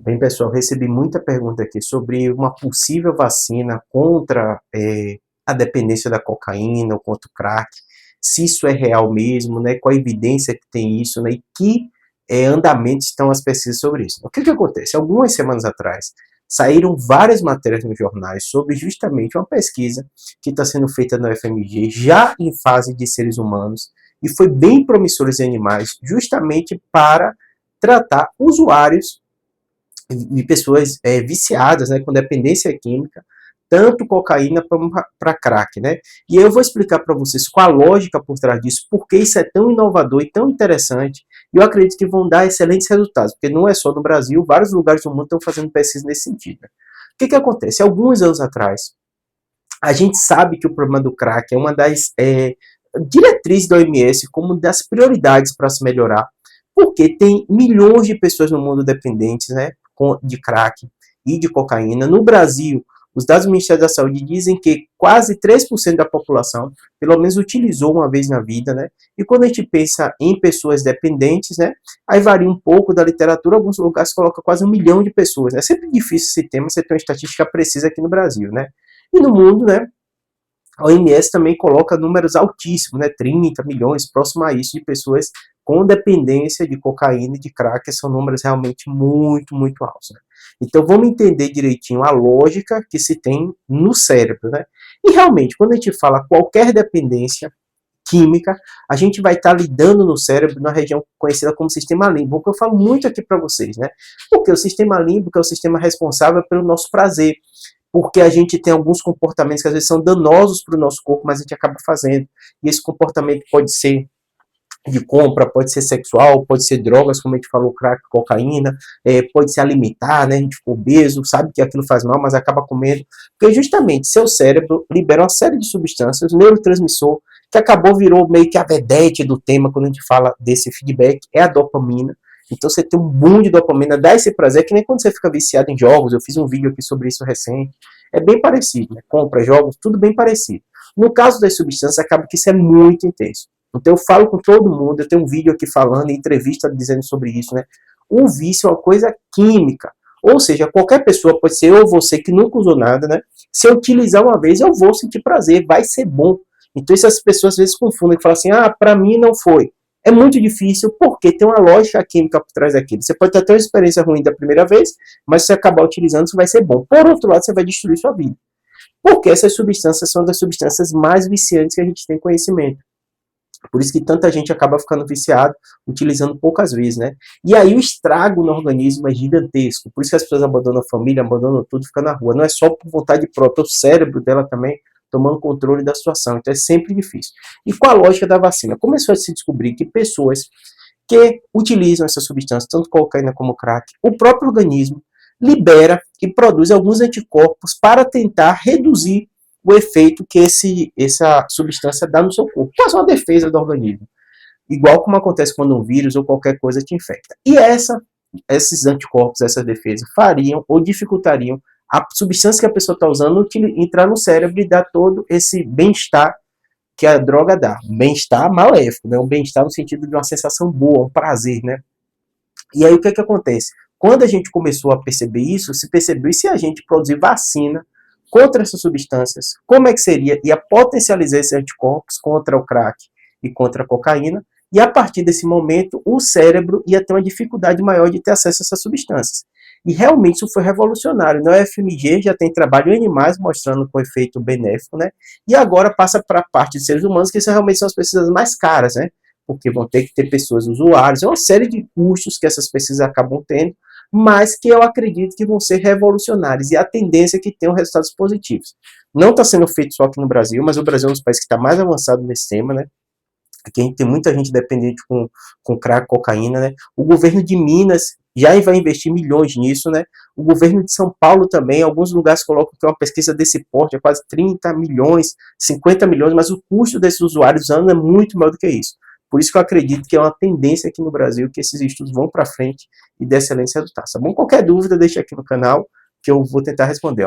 Bem, pessoal, recebi muita pergunta aqui sobre uma possível vacina contra a dependência da cocaína ou contra o crack, se isso é real mesmo, né? Qual a evidência que tem isso, né? E que andamento estão as pesquisas sobre isso. O que que acontece? Algumas semanas atrás, saíram várias matérias nos jornais sobre justamente uma pesquisa que está sendo feita na UFMG, já em fase de seres humanos, e foi bem promissora em animais, justamente para tratar usuários de pessoas viciadas, né, com dependência química, tanto cocaína para crack, né? E eu vou explicar para vocês qual a lógica por trás disso, porque isso é tão inovador e tão interessante, e eu acredito que vão dar excelentes resultados, porque não é só no Brasil, vários lugares do mundo estão fazendo pesquisa nesse sentido. Né? O que que acontece? Alguns anos atrás, a gente sabe que o problema do crack é uma das diretrizes da OMS como das prioridades para se melhorar, porque tem milhões de pessoas no mundo dependentes, né, de crack e de cocaína. No Brasil, os dados do Ministério da Saúde dizem que quase 3% da população, pelo menos, utilizou uma vez na vida, né? E quando a gente pensa em pessoas dependentes, né? Aí varia um pouco da literatura, alguns lugares colocam quase 1 milhão de pessoas, né? É sempre difícil esse tema, você tem uma estatística precisa aqui no Brasil, né? E no mundo, né? A OMS também coloca números altíssimos, né? 30 milhões, próximo a isso, de pessoas com dependência de cocaína e de crack, são números realmente muito, muito altos. Né? Então vamos entender direitinho a lógica que se tem no cérebro. Né? E realmente, quando a gente fala qualquer dependência química, a gente vai estar lidando no cérebro na região conhecida como sistema límbico, que eu falo muito aqui para vocês. Né? Porque o sistema límbico é o sistema responsável pelo nosso prazer, porque a gente tem alguns comportamentos que às vezes são danosos para o nosso corpo, mas a gente acaba fazendo. E esse comportamento pode ser de compra, pode ser sexual, pode ser drogas, como a gente falou, crack, cocaína, pode ser alimentar, né? A gente ficou obeso, sabe que aquilo faz mal, mas acaba comendo. Porque justamente seu cérebro libera uma série de substâncias, neurotransmissor, que virou meio que a vedete do tema quando a gente fala desse feedback, é a dopamina. Então você tem um boom de dopamina, dá esse prazer, que nem quando você fica viciado em jogos, eu fiz um vídeo aqui sobre isso recente, é bem parecido, né? Compra, jogos, tudo bem parecido. No caso das substâncias, acaba que isso é muito intenso. Então eu falo com todo mundo, eu tenho um vídeo aqui falando, entrevista dizendo sobre isso, né? O vício é uma coisa química, ou seja, qualquer pessoa, pode ser eu ou você que nunca usou nada, né? Se eu utilizar uma vez, eu vou sentir prazer, vai ser bom. Então essas pessoas às vezes confundem e falam assim, para mim não foi. É muito difícil porque tem uma lógica química por trás daquilo. Você pode ter até uma experiência ruim da primeira vez, mas se você acabar utilizando, isso vai ser bom. Por outro lado, você vai destruir sua vida. Porque essas substâncias são das substâncias mais viciantes que a gente tem conhecimento. Por isso que tanta gente acaba ficando viciado, utilizando poucas vezes, né? E aí o estrago no organismo é gigantesco. Por isso que as pessoas abandonam a família, abandonam tudo, ficam na rua. Não é só por vontade própria, o cérebro dela também tomando controle da situação. Então é sempre difícil. E qual a lógica da vacina? Começou a se descobrir que pessoas que utilizam essa substância, tanto cocaína como crack, o próprio organismo libera e produz alguns anticorpos para tentar reduzir o efeito que essa substância dá no seu corpo. Quase uma defesa do organismo. Igual como acontece quando um vírus ou qualquer coisa te infecta. E esses anticorpos, essa defesa, fariam ou dificultariam a substância que a pessoa está usando entrar no cérebro e dar todo esse bem-estar que a droga dá. Um bem-estar maléfico, né? Um bem-estar no sentido de uma sensação boa, um prazer, né? E aí o que acontece? Quando a gente começou a perceber isso, se percebeu, e se a gente produzir vacina contra essas substâncias, como é que seria? Ia potencializar esses anticorpos contra o crack e contra a cocaína, e a partir desse momento, o cérebro ia ter uma dificuldade maior de ter acesso a essas substâncias. E realmente isso foi revolucionário. Na UFMG já tem trabalho em animais mostrando com efeito benéfico, né? E agora passa para a parte de seres humanos, que realmente são as pesquisas mais caras, né? Porque vão ter que ter pessoas usuários, é uma série de custos que essas pesquisas acabam tendo, mas que eu acredito que vão ser revolucionários, e a tendência é que tenham resultados positivos. Não está sendo feito só aqui no Brasil, mas o Brasil é um dos países que está mais avançado nesse tema, né? Aqui a gente tem muita gente dependente com crack, cocaína, né? O governo de Minas já vai investir milhões nisso, né? O governo de São Paulo também, alguns lugares colocam que uma pesquisa desse porte é quase 30 milhões, 50 milhões, mas o custo desses usuários ano é muito maior do que isso. Por isso que eu acredito que é uma tendência aqui no Brasil que esses estudos vão para frente e dê excelentes resultados, tá bom? Qualquer dúvida, deixa aqui no canal que eu vou tentar responder.